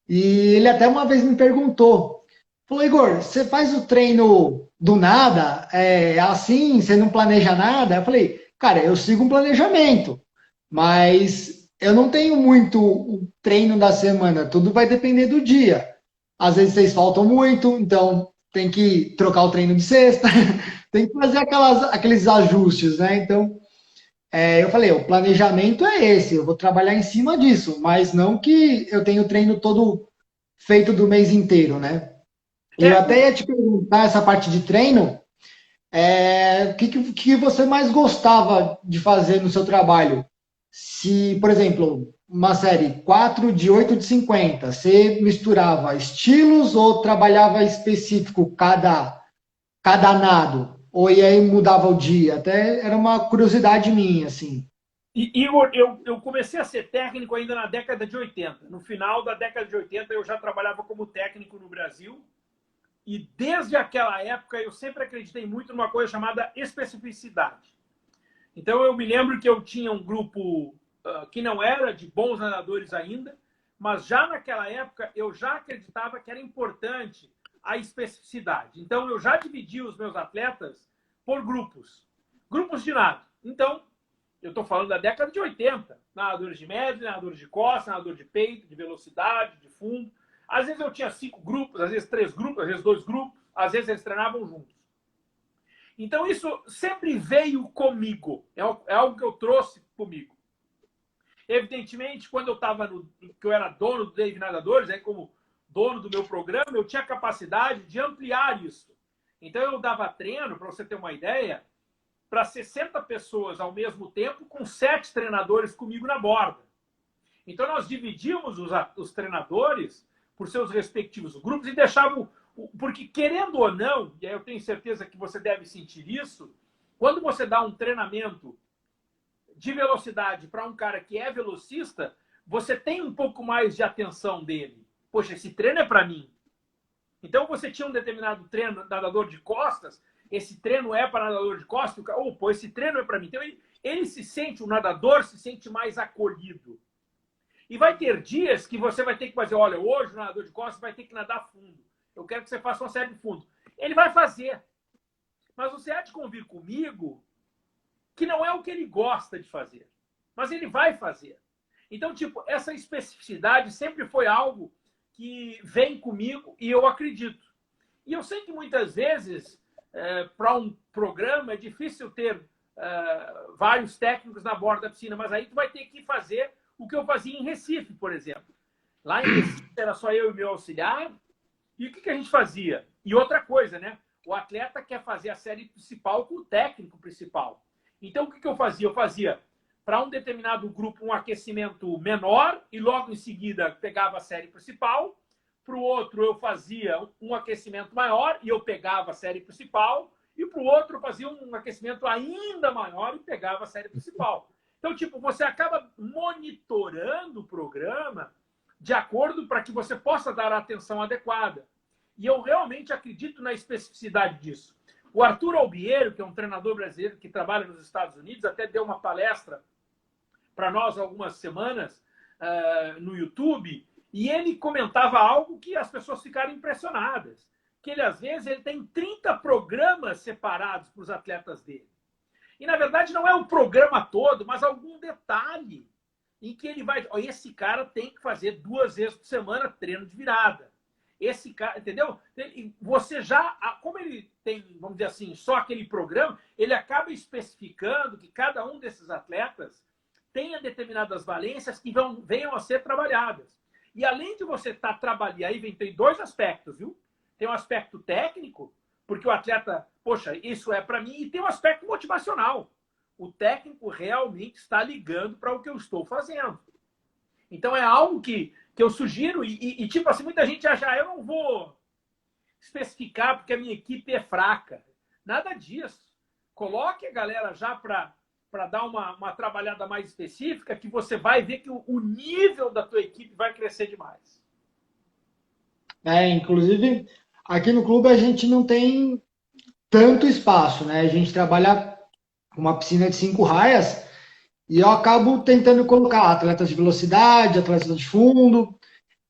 E ele até uma vez me perguntou, falou, Igor, você faz o treino do nada, assim, você não planeja nada? Eu falei, cara, eu sigo um planejamento, mas eu não tenho muito o treino da semana, tudo vai depender do dia. Às vezes vocês faltam muito, então tem que trocar o treino de sexta, tem que fazer aqueles ajustes, né? Então, eu falei, o planejamento é esse, eu vou trabalhar em cima disso, mas não que eu tenha o treino todo feito do mês inteiro, né? E eu até ia te perguntar essa parte de treino, que você mais gostava de fazer no seu trabalho? Se, por exemplo, uma série 4 de 8 de 50, você misturava estilos ou trabalhava específico cada nado? Ou e aí mudava o dia? Até era uma curiosidade minha, assim. Igor, eu comecei a ser técnico ainda na década de 80. No final da década de 80, eu já trabalhava como técnico no Brasil. E desde aquela época, eu sempre acreditei muito numa coisa chamada especificidade. Então, eu me lembro que eu tinha um grupo que não era de bons nadadores ainda, mas já naquela época, eu já acreditava que era importante a especificidade. Então, eu já dividia os meus atletas por grupos de nado. Então, eu estou falando da década de 80, nadadores de média, nadadores de costa, nadador de peito, de velocidade, de fundo. Às vezes eu tinha 5 grupos, às vezes 3 grupos, às vezes 2 grupos, às vezes eles treinavam juntos. Então isso sempre veio comigo, é algo que eu trouxe comigo. Evidentemente, quando que eu era dono do Dave Nadadores, como dono do meu programa, eu tinha a capacidade de ampliar isso. Então eu dava treino, para você ter uma ideia, para 60 pessoas ao mesmo tempo, com 7 treinadores comigo na borda. Então nós dividíamos os treinadores por seus respectivos grupos e deixavam... Porque, querendo ou não, e aí eu tenho certeza que você deve sentir isso, quando você dá um treinamento de velocidade para um cara que é velocista, você tem um pouco mais de atenção dele. Poxa, esse treino é para mim. Então, você tinha um determinado treino, nadador de costas, esse treino é para nadador de costas, pô, esse treino é para mim. Então, ele se sente, o nadador se sente mais acolhido. E vai ter dias que você vai ter que fazer, olha, hoje o nadador de costas vai ter que nadar fundo. Eu quero que você faça uma série de fundo. Ele vai fazer. Mas você há de convir comigo que não é o que ele gosta de fazer. Mas ele vai fazer. Então, tipo, essa especificidade sempre foi algo que vem comigo e eu acredito. E eu sei que muitas vezes, para um programa, é difícil ter vários técnicos na borda da piscina, mas aí tu vai ter que fazer o que eu fazia em Recife, por exemplo. Lá em Recife era só eu e meu auxiliar. E o que a gente fazia? E outra coisa, né? O atleta quer fazer a série principal com o técnico principal. Então, o que eu fazia? Eu fazia para um determinado grupo um aquecimento menor e logo em seguida pegava a série principal. Para o outro, eu fazia um aquecimento maior e eu pegava a série principal. E para o outro, eu fazia um aquecimento ainda maior e pegava a série principal. Então, tipo, você acaba monitorando o programa de acordo para que você possa dar a atenção adequada. E eu realmente acredito na especificidade disso. O Arthur Albiero, que é um treinador brasileiro que trabalha nos Estados Unidos, até deu uma palestra para nós há algumas semanas no YouTube, e ele comentava algo que as pessoas ficaram impressionadas, que ele, às vezes, ele tem 30 programas separados para os atletas dele. E, na verdade, não é o programa todo, mas algum detalhe em que ele vai... Esse cara tem que fazer 2 vezes por semana treino de virada. Esse cara, entendeu? Você já... Como ele tem, vamos dizer assim, só aquele programa, ele acaba especificando que cada um desses atletas tenha determinadas valências que venham a ser trabalhadas. E, além de você estar trabalhando... Aí tem 2 aspectos, viu? Tem um aspecto técnico, porque o atleta, poxa, isso é para mim, e tem um aspecto motivacional. O técnico realmente está ligando para o que eu estou fazendo. Então, é algo que eu sugiro, e tipo assim, muita gente acha, eu não vou especificar porque a minha equipe é fraca. Nada disso. Coloque a galera já para dar uma trabalhada mais específica, que você vai ver que o nível da tua equipe vai crescer demais. Inclusive, aqui no clube a gente não tem tanto espaço, né? A gente trabalha com uma piscina de 5 raias e eu acabo tentando colocar atletas de velocidade, atletas de fundo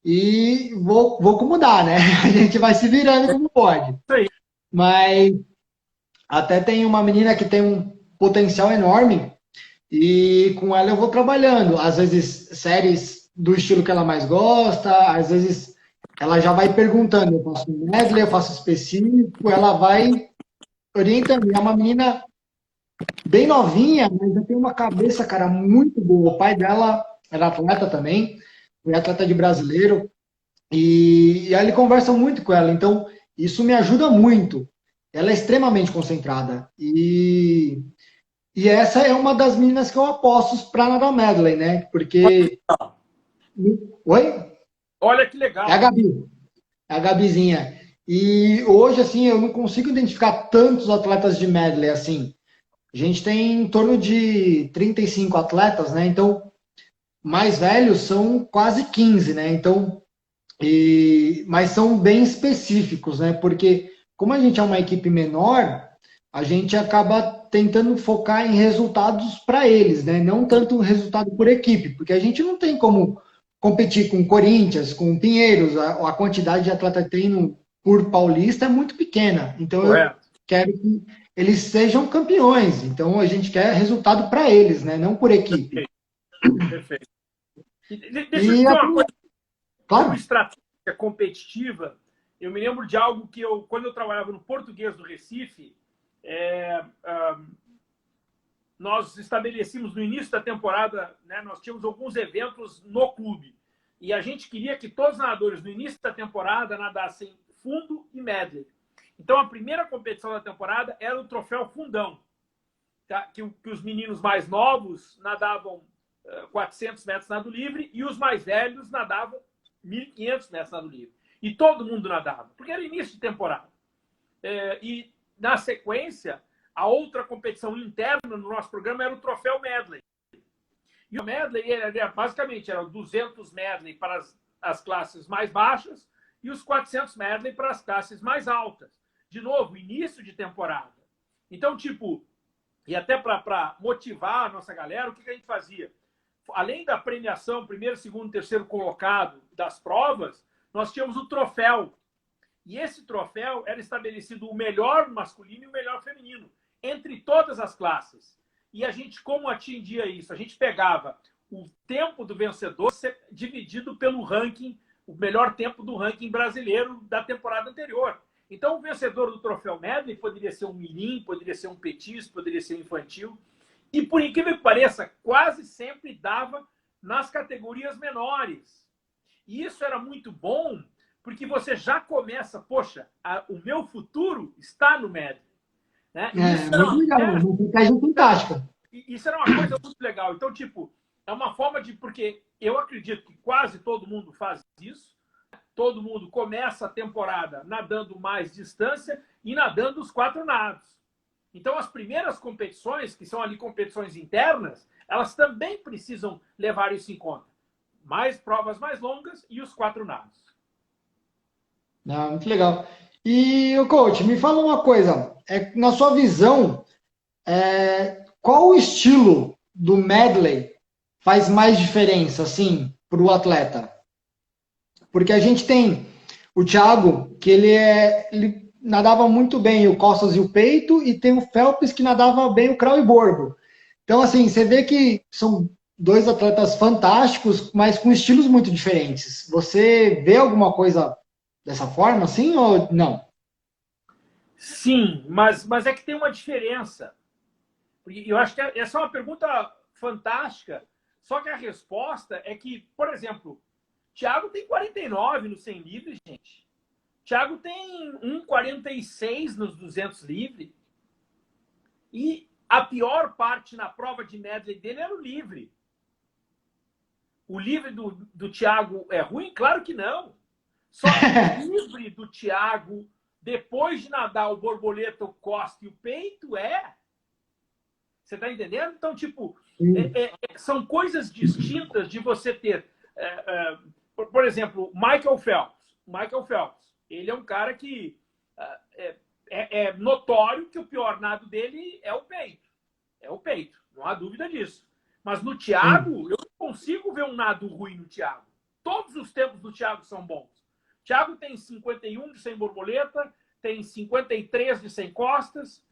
e vou acomodar, né? A gente vai se virando como pode. Sim. Mas até tem uma menina que tem um potencial enorme e com ela eu vou trabalhando. Às vezes séries do estilo que ela mais gosta, às vezes ela já vai perguntando, eu faço medley, eu faço específico, ela vai orientando. É uma menina bem novinha, mas já tem uma cabeça, cara, muito boa. O pai dela era atleta também, foi atleta de brasileiro, e aí ele conversa muito com ela, então isso me ajuda muito. Ela é extremamente concentrada. E essa é uma das meninas que eu aposto para nadar medley, né? Porque. Oi? Olha que legal. É a Gabi. É a Gabizinha. E hoje, assim, eu não consigo identificar tantos atletas de medley assim. A gente tem em torno de 35 atletas, né? Então, mais velhos são quase 15, né? Então, mas são bem específicos, né? Porque como a gente é uma equipe menor, a gente acaba tentando focar em resultados para eles, né? Não tanto resultado por equipe, porque a gente não tem como competir com Corinthians, com Pinheiros, a quantidade de atleta que tem por paulista é muito pequena. Então eu quero que eles sejam campeões. Então a gente quer resultado para eles, né? Não por equipe. Perfeito. Deixa eu dizer uma coisa. Claro. Como estratégia competitiva, eu me lembro de algo que quando eu trabalhava no Português do Recife, nós estabelecemos no início da temporada, né, nós tínhamos alguns eventos no clube. E a gente queria que todos os nadadores no início da temporada nadassem fundo e medley. Então, a primeira competição da temporada era o troféu fundão, tá? Que os meninos mais novos nadavam 400 metros nado livre e os mais velhos nadavam 1.500 metros nado livre. E todo mundo nadava, porque era início de temporada. E, na sequência, a outra competição interna no nosso programa era o troféu medley. E o medley, basicamente, era 200 medley para as classes mais baixas e os 400 medley para as classes mais altas. De novo, início de temporada. Então, tipo, e até para motivar a nossa galera, o que a gente fazia? Além da premiação, primeiro, segundo, terceiro colocado das provas, nós tínhamos o troféu. E esse troféu era estabelecido o melhor masculino e o melhor feminino, entre todas as classes. E a gente, como atingia isso? A gente pegava o tempo do vencedor dividido pelo ranking, o melhor tempo do ranking brasileiro da temporada anterior. Então, o vencedor do troféu medley poderia ser um mirim, poderia ser um petis, poderia ser um infantil. E, por incrível que pareça, quase sempre dava nas categorias menores. E isso era muito bom, porque você já começa, poxa, o meu futuro está no medley. Né? Muito legal, uma estratégia fantástica. Isso era uma coisa muito legal. Então, tipo, é uma forma de... Porque eu acredito que quase todo mundo faz isso. Todo mundo começa a temporada nadando mais distância e nadando os 4 nados. Então, as primeiras competições, que são ali competições internas, elas também precisam levar isso em conta. Mais provas mais longas e os 4 nados. Muito legal. E, coach, me fala uma coisa. Na sua visão, qual o estilo do medley faz mais diferença, assim, para o atleta? Porque a gente tem o Thiago, que ele nadava muito bem o costas e o peito, e tem o Phelps, que nadava bem o crawl e borbo. Então, assim, você vê que são 2 atletas fantásticos, mas com estilos muito diferentes. Você vê alguma coisa dessa forma, assim, ou não? Sim, mas é que tem uma diferença. Eu acho que essa é uma pergunta fantástica, só que a resposta é que, por exemplo, Thiago tem 49 no 100 livre, gente. Thiago tem 1,46 nos 200 livre. E a pior parte na prova de medley dele era o livre. O livre do Thiago é ruim? Claro que não. Só que o livre do Thiago, depois de nadar o borboleta, o costa e o peito, Você está entendendo? Então, tipo, são coisas distintas de você ter... por exemplo, Michael Phelps. Michael Phelps, ele é um cara que é notório que o pior nado dele é o peito. É o peito, não há dúvida disso. Mas no Thiago, eu não consigo ver um nado ruim no Thiago. Todos os tempos do Thiago são bons. O Thiago tem 51 de 100 borboleta, tem 53 de 100 costas,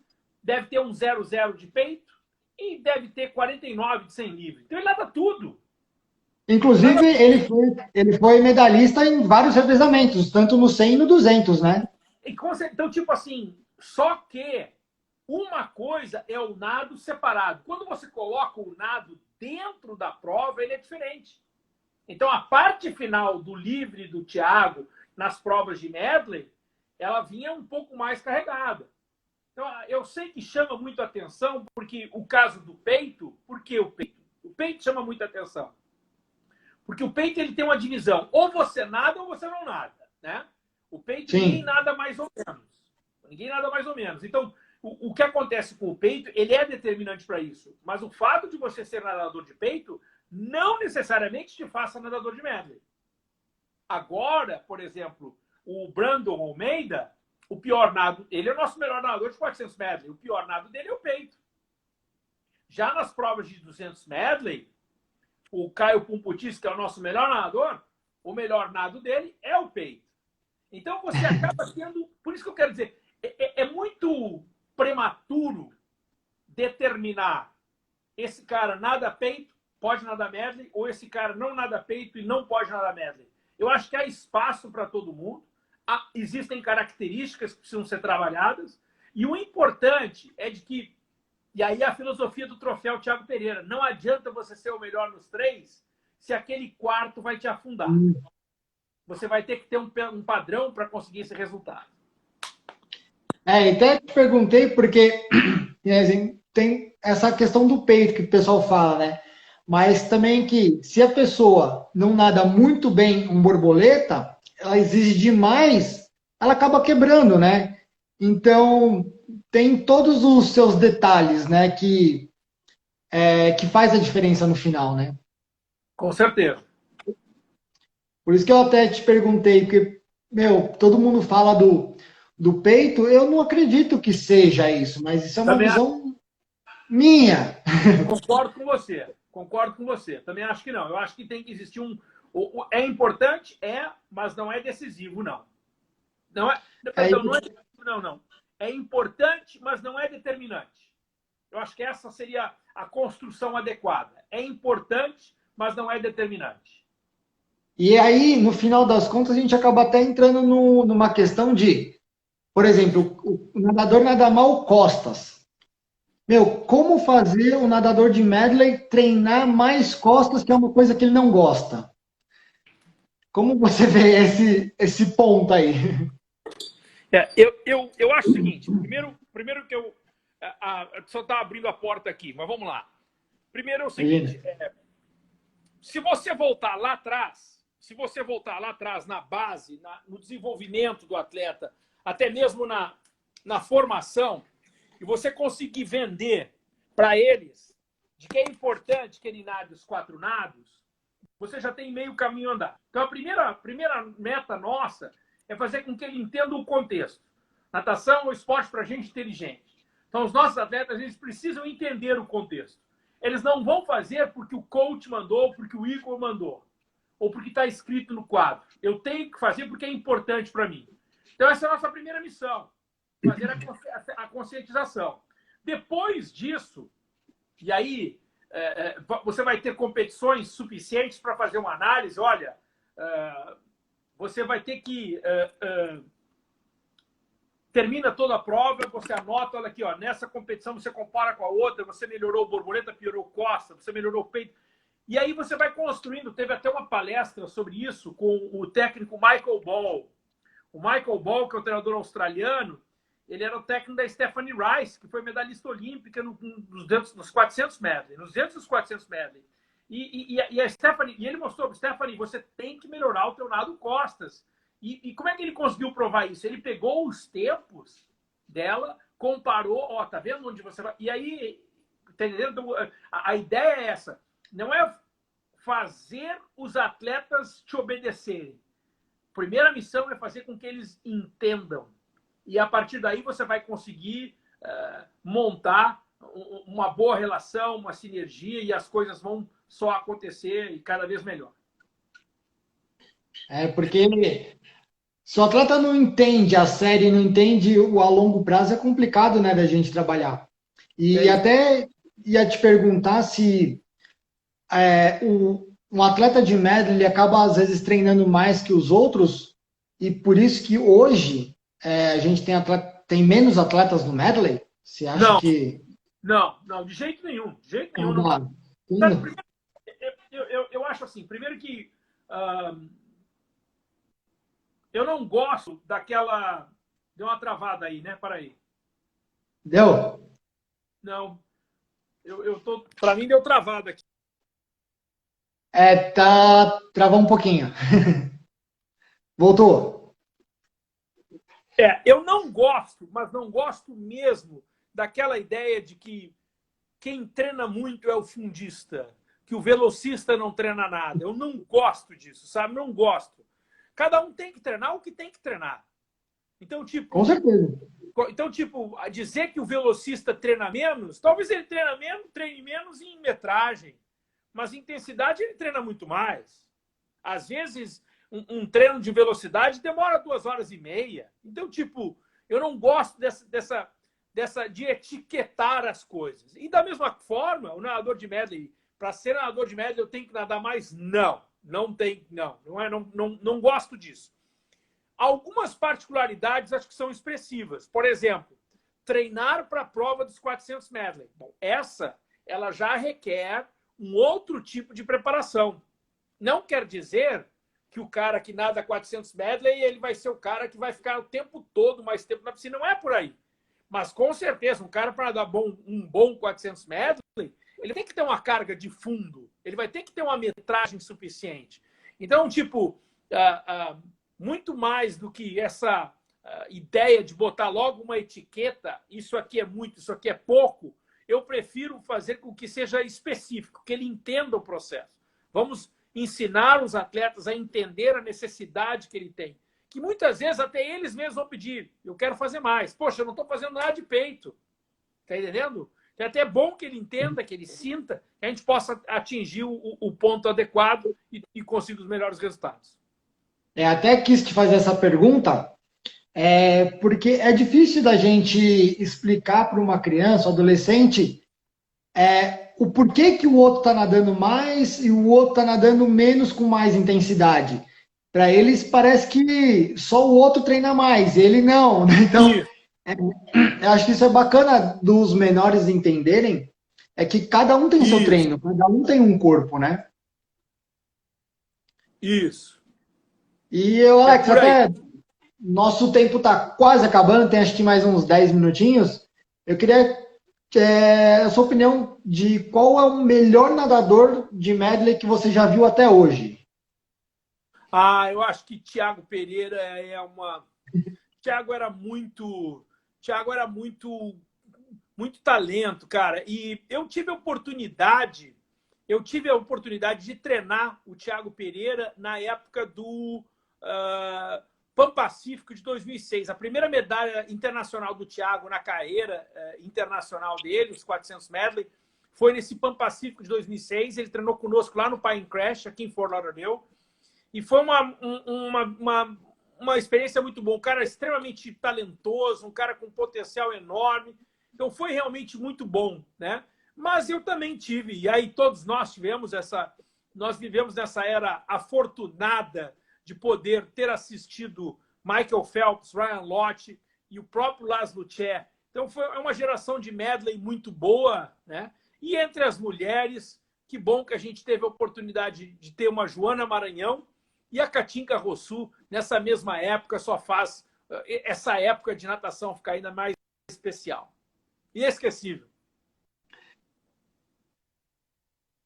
deve ter um 0,0 de peito e deve ter 49 de 100 livre. Então ele nada tudo. Inclusive, ele foi medalhista em vários revezamentos, tanto no 100 e no 200, né? Então, tipo assim, só que uma coisa é o nado separado. Quando você coloca o nado dentro da prova, ele é diferente. Então, a parte final do livre do Thiago, nas provas de medley, ela vinha um pouco mais carregada. Então, eu sei que chama muito atenção, porque o caso do peito, por que o peito? O peito chama muita atenção. Porque o peito ele tem uma divisão. Ou você nada ou você não nada. Né? O peito ninguém nada mais ou menos. Ninguém nada mais ou menos. Então, o que acontece com o peito, ele é determinante para isso. Mas o fato de você ser nadador de peito não necessariamente te faça nadador de medley. Agora, por exemplo, o Brandon Almeida, o pior nado, ele é o nosso melhor nadador de 400 medley. O pior nado dele é o peito. Já nas provas de 200 medley, o Caio Pumputis, que é o nosso melhor nadador, o melhor nado dele é o peito. Então você acaba tendo... Por isso que eu quero dizer, é muito prematuro determinar esse cara nada peito, pode nadar medley, ou esse cara não nada peito e não pode nadar medley. Eu acho que há espaço para todo mundo, existem características que precisam ser trabalhadas, e o importante é de que, e aí a filosofia do troféu Thiago Pereira, não adianta você ser o melhor nos 3 se aquele quarto vai te afundar. Você vai ter que ter um padrão para conseguir esse resultado. Até te perguntei porque assim, tem essa questão do peito que o pessoal fala, né? Mas também que se a pessoa não nada muito bem um borboleta, ela exige demais, ela acaba quebrando, né? Então, tem todos os seus detalhes, né? Que faz a diferença no final, né? Com certeza. Por isso que eu até te perguntei, porque meu, todo mundo fala do peito, eu não acredito que seja isso, mas isso é uma Também visão minha. concordo com você. Concordo com você. Também acho que não. Eu acho que tem que existir um. É importante, mas não é decisivo, não. Não é, É, perdão, não é decisivo, não, não. É importante, mas não é determinante. Eu acho que essa seria a construção adequada. É importante, mas não é determinante. e aí, no final das contas, a gente acaba até entrando numa questão de, por exemplo, o nadador nada mal costas. Meu, como fazer o nadador de medley treinar mais costas, que é uma coisa que ele não gosta? Como você vê esse ponto aí? Eu acho o seguinte: primeiro que eu. Só está abrindo a porta aqui, mas vamos lá. Primeiro é o seguinte: Imagina. se você voltar lá atrás, na base, no desenvolvimento do atleta, até mesmo na formação, e você conseguir vender para eles de que é importante que ele nade os 4 nados, você já tem meio caminho a andar. Então, a primeira meta nossa é fazer com que ele entenda o contexto. Natação é um esporte para gente inteligente. Então, os nossos atletas, eles precisam entender o contexto. Eles não vão fazer porque o coach mandou, porque o Igor mandou, ou porque está escrito no quadro. Eu tenho que fazer porque é importante para mim. Então, essa é a nossa primeira missão, fazer a conscientização. Depois disso, e aí você vai ter competições suficientes para fazer uma análise. Olha, você vai ter que termina toda a prova, você anota, olha aqui, ó, nessa competição você compara com a outra, você melhorou borboleta, piorou costa, você melhorou o peito. E aí você vai construindo. Teve até uma palestra sobre isso com o técnico Michael Ball. O Michael Ball, que é o treinador australiano, ele era o técnico da Stephanie Rice, que foi medalhista olímpica nos 400 medley, nos 200 e nos 400 medley. E a Stephanie, e ele mostrou, Stephanie, você tem que melhorar o teu nado costas. E como é que ele conseguiu provar isso? Ele pegou os tempos dela, comparou, ó, tá vendo onde você vai? E aí, tá entendendo? A ideia é essa, não é fazer os atletas te obedecerem. A primeira missão é fazer com que eles entendam. E a partir daí você vai conseguir montar uma boa relação, uma sinergia, e as coisas vão só acontecer e cada vez melhor. Porque se o atleta não entende a série, não entende o a longo prazo, é complicado, né, da gente trabalhar. E até ia te perguntar se um atleta de medley ele acaba, às vezes, treinando mais que os outros, e por isso que hoje a gente tem menos atletas no medley? Você acha Não, que... não, de jeito nenhum. De jeito nenhum. Não. Sabe, Primeiro, eu acho assim, primeiro que eu não gosto daquela... Deu uma travada aí, né? Para aí. deu? Não. Para mim deu travada aqui. Travou um pouquinho. Voltou. Eu não gosto, mas não gosto mesmo daquela ideia de que quem treina muito é o fundista, que o velocista não treina nada. Eu não gosto disso, sabe? Não gosto. Cada um tem que treinar o que tem que treinar. Então, Com certeza. Dizer que o velocista treina menos, talvez ele treine menos em metragem, mas em intensidade ele treina muito mais. Às vezes, um treino de velocidade demora 2h30. Então, eu não gosto de etiquetar as coisas. E da mesma forma, o nadador de medley, para ser nadador de medley, eu tenho que nadar mais? Não gosto disso. Algumas particularidades acho que são expressivas. Por exemplo, treinar para a prova dos 400 medley. Bom, ela já requer um outro tipo de preparação. Não quer dizer que o cara que nada 400 medley ele vai ser o cara que vai ficar o tempo todo mais tempo na piscina. Não é por aí. Mas, com certeza, um cara para dar um bom 400 medley, ele tem que ter uma carga de fundo. Ele vai ter que ter uma metragem suficiente. Então, muito mais do que essa ideia de botar logo uma etiqueta, isso aqui é muito, isso aqui é pouco, eu prefiro fazer com que seja específico, que ele entenda o processo. Vamos ensinar os atletas a entender a necessidade que ele tem, que muitas vezes até eles mesmos vão pedir, eu quero fazer mais. Poxa, eu não estou fazendo nada de peito. Está entendendo? É até bom que ele entenda, que ele sinta, que a gente possa atingir o ponto adequado e consiga os melhores resultados. Até quis te fazer essa pergunta, porque é difícil da gente explicar para uma criança, um adolescente, o porquê que o outro está nadando mais e o outro está nadando menos com mais intensidade. Para eles parece que só o outro treina mais, ele não, né? Então, eu acho que isso é bacana dos menores entenderem, é que cada um tem seu treino, cada um tem um corpo, né? Isso. E eu, Alex, até nosso tempo está quase acabando, tem acho que mais uns 10 minutinhos. Eu queria a sua opinião de qual é o melhor nadador de medley que você já viu até hoje. Eu acho que Thiago Pereira Thiago era muito talento, cara. E eu tive a oportunidade de treinar o Thiago Pereira na época do Pan Pacífico de 2006. A primeira medalha internacional do Thiago na carreira internacional dele, os 400 medley, foi nesse Pan Pacífico de 2006. Ele treinou conosco lá no Pine Crash, aqui em Fort Lauderdale. E foi uma experiência muito boa. Um cara extremamente talentoso, um cara com potencial enorme. Então, foi realmente muito bom, né? Mas eu também tive, e aí todos nós nós vivemos nessa era afortunada de poder ter assistido Michael Phelps, Ryan Lochte e o próprio Laszlo Tchê. Então, foi uma geração de medley muito boa, né? E entre as mulheres, que bom que a gente teve a oportunidade de ter uma Joana Maranhão e a Katinka Rossu, nessa mesma época, só faz essa época de natação ficar ainda mais especial. Inesquecível.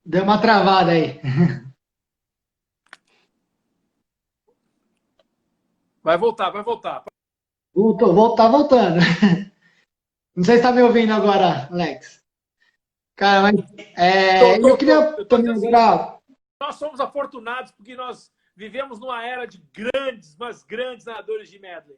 Deu uma travada aí. Vai voltar, vai voltar. Tá voltando. Não sei se está me ouvindo agora, Alex. Cara, mas eu queria também agora... Nós somos afortunados porque nós vivemos numa era de grandes, mas grandes nadadores de medley.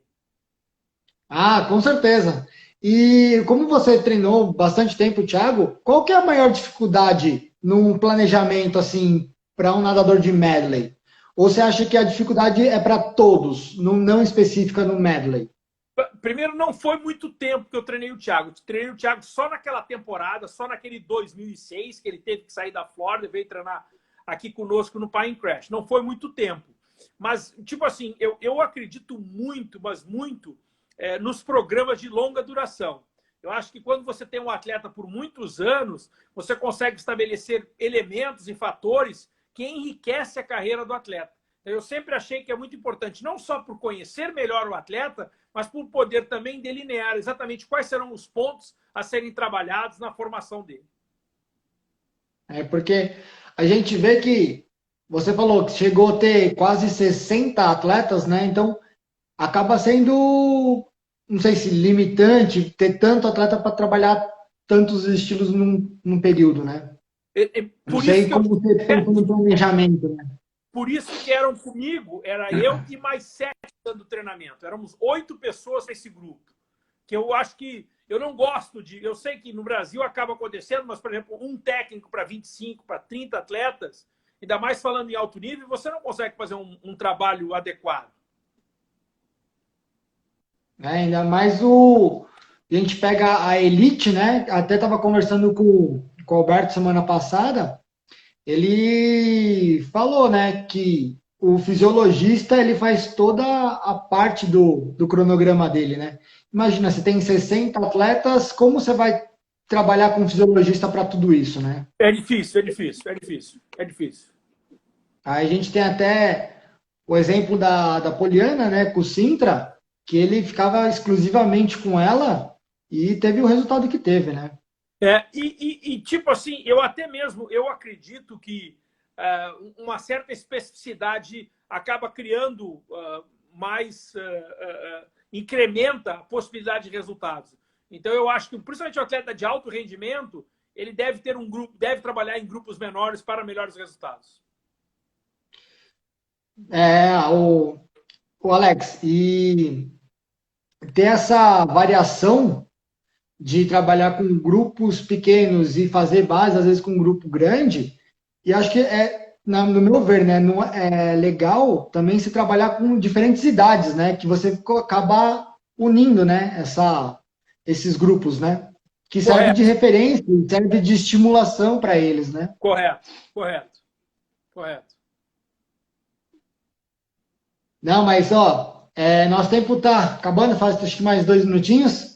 Com certeza. E como você treinou bastante tempo, Thiago, qual que é a maior dificuldade num planejamento assim para um nadador de medley? Ou você acha que a dificuldade é para todos, não específica no medley? Primeiro, não foi muito tempo que eu treinei o Thiago. Treinei o Thiago só naquela temporada, só naquele 2006, que ele teve que sair da Flórida e veio treinar aqui conosco no Pine Crash. Não foi muito tempo. Mas, tipo assim, eu acredito muito, mas muito, nos programas de longa duração. Eu acho que quando você tem um atleta por muitos anos, você consegue estabelecer elementos e fatores que enriquecem a carreira do atleta. Eu sempre achei que é muito importante, não só por conhecer melhor o atleta, mas por poder também delinear exatamente quais serão os pontos a serem trabalhados na formação dele. Porque a gente vê que você falou que chegou a ter quase 60 atletas, né? Então acaba sendo, não sei se limitante, ter tanto atleta para trabalhar tantos estilos num período, né? Não sei como você pensou no planejamento, né? Por isso que eram comigo, era eu e mais 7 dando treinamento. Éramos 8 pessoas nesse grupo. Que eu acho que eu não gosto de... Eu sei que no Brasil acaba acontecendo, mas, por exemplo, um técnico para 25, para 30 atletas, ainda mais falando em alto nível, você não consegue fazer um trabalho adequado. Ainda mais a gente pega a elite, né? Até estava conversando com o Alberto semana passada. Ele falou, né, que o fisiologista ele faz toda a parte do cronograma dele, né? Imagina, você tem 60 atletas, como você vai trabalhar com um fisiologista para tudo isso, né? É difícil, é difícil, é difícil, é difícil. Aí a gente tem até o exemplo da Poliana, né, com o Sintra, que ele ficava exclusivamente com ela e teve o resultado que teve, né? Tipo assim, eu acredito que uma certa especificidade acaba criando incrementa a possibilidade de resultados. Então, eu acho que, principalmente o atleta de alto rendimento, ele deve ter deve trabalhar em grupos menores para melhores resultados. o Alex, e ter essa variação de trabalhar com grupos pequenos e fazer base, às vezes, com um grupo grande, e acho que no meu ver, né, não é legal também se trabalhar com diferentes idades, né, que você acabar unindo, né, esses grupos, né, que serve de Correto, referência, serve de estimulação para eles, né. correto, correto, correto. Não, mas, ó, nosso tempo tá acabando, faz acho que mais 2 minutinhos.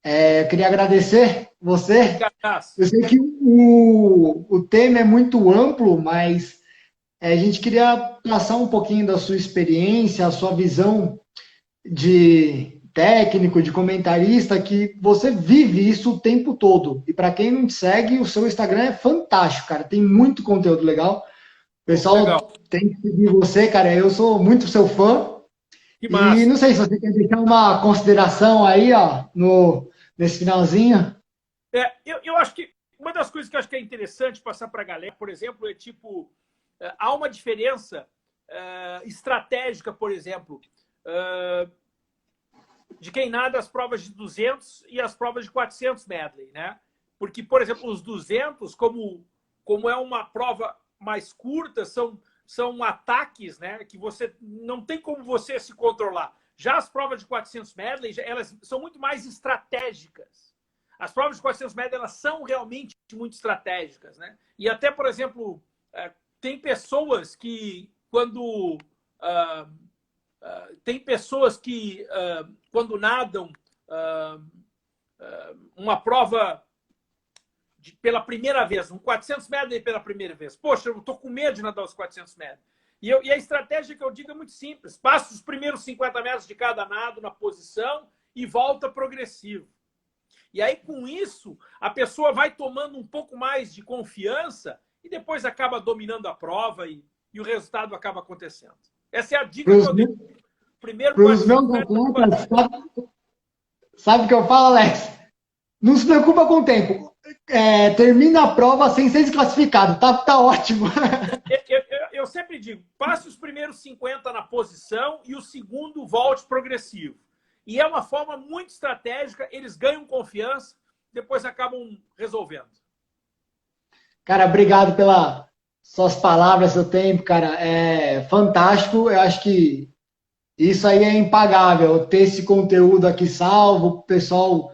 Eu queria agradecer você. Obrigado. Eu sei que o tema é muito amplo, mas a gente queria passar um pouquinho da sua experiência, a sua visão de técnico, de comentarista, que você vive isso o tempo todo. E para quem não te segue, o seu Instagram é fantástico, cara. Tem muito conteúdo legal. O Pô, que pessoal legal. tem que seguir você, cara. Eu sou muito seu fã. Que E massa. não sei se você quer deixar uma consideração aí, ó, nesse finalzinho. Eu acho que uma das coisas que eu acho que é interessante passar para a galera, por exemplo, é tipo, há uma diferença estratégica, por exemplo, de quem nada as provas de 200 e as provas de 400 medley, né? Porque, por exemplo, os 200, como é uma prova mais curta, são ataques, né? Que você não tem como você se controlar. Já as provas de 400 medley, elas são muito mais estratégicas. As provas de 400 medley, elas são realmente muito estratégicas, né? E até, por exemplo, tem pessoas que quando nadam uma prova pela primeira vez, um 400 metros pela primeira vez. Poxa, eu estou com medo de nadar os 400 metros. E a estratégia que eu digo é muito simples. Passa os primeiros 50 metros de cada nado na posição e volta progressivo. E aí, com isso, a pessoa vai tomando um pouco mais de confiança e depois acaba dominando a prova e o resultado acaba acontecendo. Essa é a dica que eu dei. Primeiro Para os 400 meus metros. atletas, sabe o que eu falo, Alex? Não se preocupa com o tempo. Termina a prova sem ser desclassificado. Tá ótimo. Eu sempre digo, passe os primeiros 50 na posição e o segundo volte progressivo. E é uma forma muito estratégica, eles ganham confiança, depois acabam resolvendo. Cara, obrigado pelas suas palavras, seu tempo, cara. É fantástico. Eu acho que isso aí é impagável. Ter esse conteúdo aqui salvo, o pessoal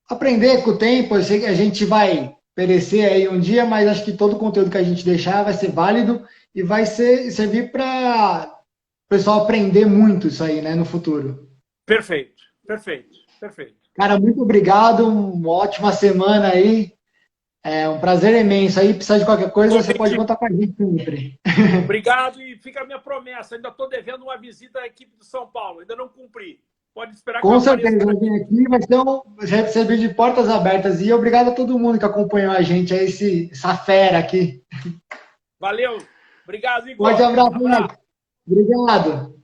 aprender com o tempo. Eu sei que a gente vai perecer aí um dia, mas acho que todo o conteúdo que a gente deixar vai ser válido e vai servir para o pessoal aprender muito isso aí, né, no futuro. Perfeito, perfeito, perfeito. Cara, muito obrigado. Uma ótima semana aí. É um prazer imenso. Aí, precisar de qualquer coisa, você pode contar com a gente sempre. Obrigado e fica a minha promessa. Ainda estou devendo uma visita à equipe do São Paulo. Ainda não cumpri. Pode esperar que eu Com apareça certeza, por eu aqui. vim aqui, vai ser servir de portas abertas. E obrigado a todo mundo que acompanhou a gente, essa fera aqui. Valeu. Obrigado, Forte Igor. abraço, Alex. Abraço. Obrigado.